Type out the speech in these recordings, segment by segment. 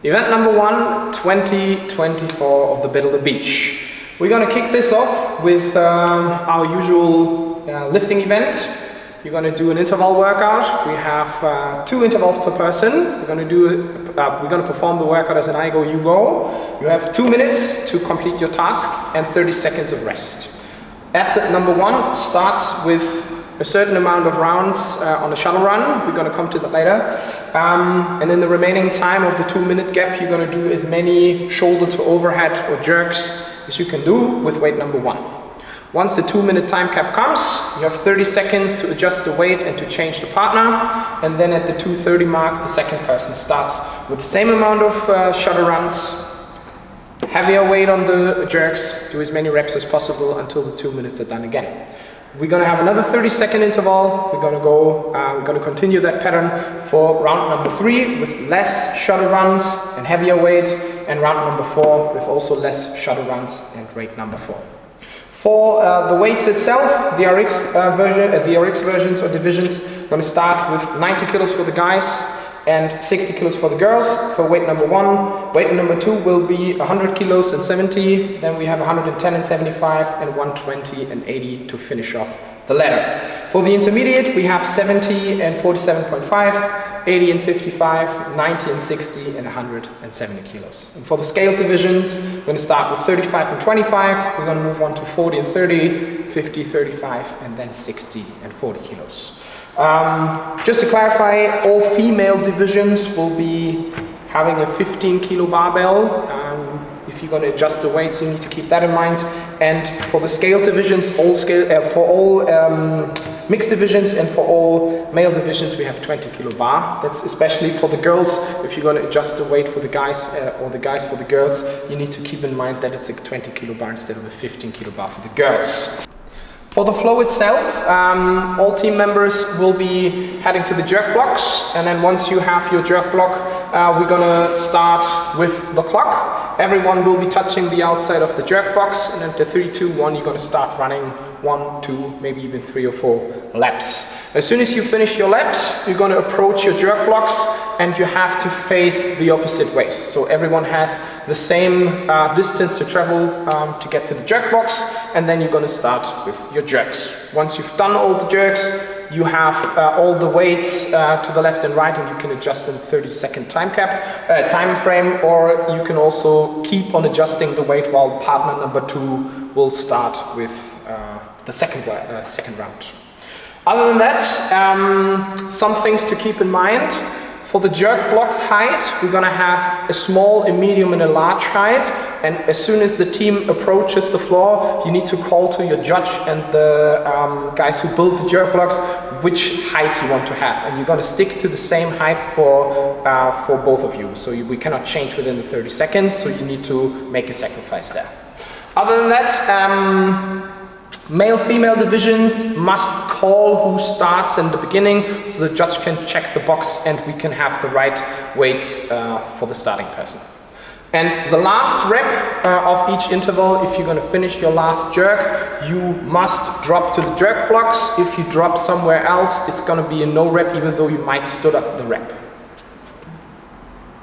Event number 1, 2024 of the Battle of the Beach. We're going to kick this off with our usual lifting event. You're going to do an interval workout. We have 2 intervals per person. We're going to perform the workout as an I go, you go. You have 2 minutes to complete your task and 30 seconds of rest. Athlete number 1 starts with a certain amount of rounds on a shuttle run. We're going to come to that later. And in the remaining time of the 2-minute gap, you're going to do as many shoulder to overhead or jerks as you can do with weight number 1. Once the 2-minute time cap comes, you have 30 seconds to adjust the weight and to change the partner. And then at the 2:30 mark, the second person starts with the same amount of shuttle runs, heavier weight on the jerks, do as many reps as possible until the 2 minutes are done again. We're going to have another 30-second interval. We're going to continue that pattern for round number 3 with less shuttle runs and heavier weight, and round number 4 with also less shuttle runs and weight number 4. For the weights itself, the RX versions or divisions, we're going to start with 90 kilos for the guys and 60 kilos for the girls for weight number 1. Weight number 2 will be 100 kilos and 70. Then we have 110 and 75 and 120 and 80 to finish off the ladder. For the intermediate, we have 70 and 47.5, 80 and 55, 90 and 60 and 170 kilos. And for the scale divisions, we're going to start with 35 and 25. We're going to move on to 40 and 30, 50, 35, and then 60 and 40 kilos. Just to clarify, all female divisions will be having a 15 kilo barbell. If you're going to adjust the weights, you need to keep that in mind. And for the scale divisions, for all mixed divisions and for all male divisions, we have 20 kilo bar. That's especially for the girls. If you're going to adjust the weight for the guys or the guys for the girls, you need to keep in mind that it's a 20 kilo bar instead of a 15 kilo bar for the girls. For the flow itself, all team members will be heading to the jerk blocks, and then once you have your jerk block, we're gonna start with the clock. Everyone will be touching the outside of the jerk box, and at the 3, 2, 1, you're gonna start running 1, 2, maybe even 3 or 4 laps. As soon as you finish your laps, you're gonna approach your jerk blocks, and you have to face the opposite ways. So everyone has the same distance to travel to get to the jerk box, and then you're going to start with your jerks. Once you've done all the jerks, you have all the weights to the left and right, and you can adjust in 30-second time frame, or you can also keep on adjusting the weight while partner number 2 will start with the second round. Other than that, some things to keep in mind. For the jerk block height, we're going to have a small, a medium, and a large height. And as soon as the team approaches the floor, you need to call to your judge and the guys who build the jerk blocks which height you want to have. And you're going to stick to the same height for both of you. So we cannot change within the 30 seconds, so you need to make a sacrifice there. Other than that, male-female division must call who starts in the beginning, so the judge can check the box and we can have the right weights for the starting person. And the last rep of each interval, if you're going to finish your last jerk, you must drop to the jerk blocks. If you drop somewhere else, it's going to be a no rep, even though you might stood up the rep.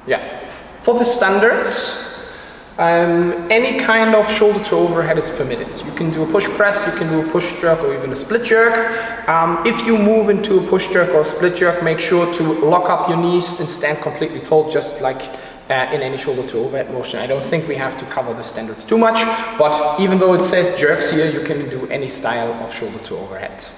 Yeah. For the standards, any kind of shoulder to overhead is permitted. So you can do a push press, you can do a push jerk, or even a split jerk. If you move into a push jerk or a split jerk, make sure to lock up your knees and stand completely tall, just like in any shoulder to overhead motion. I don't think we have to cover the standards too much, but even though it says jerks here, you can do any style of shoulder to overhead.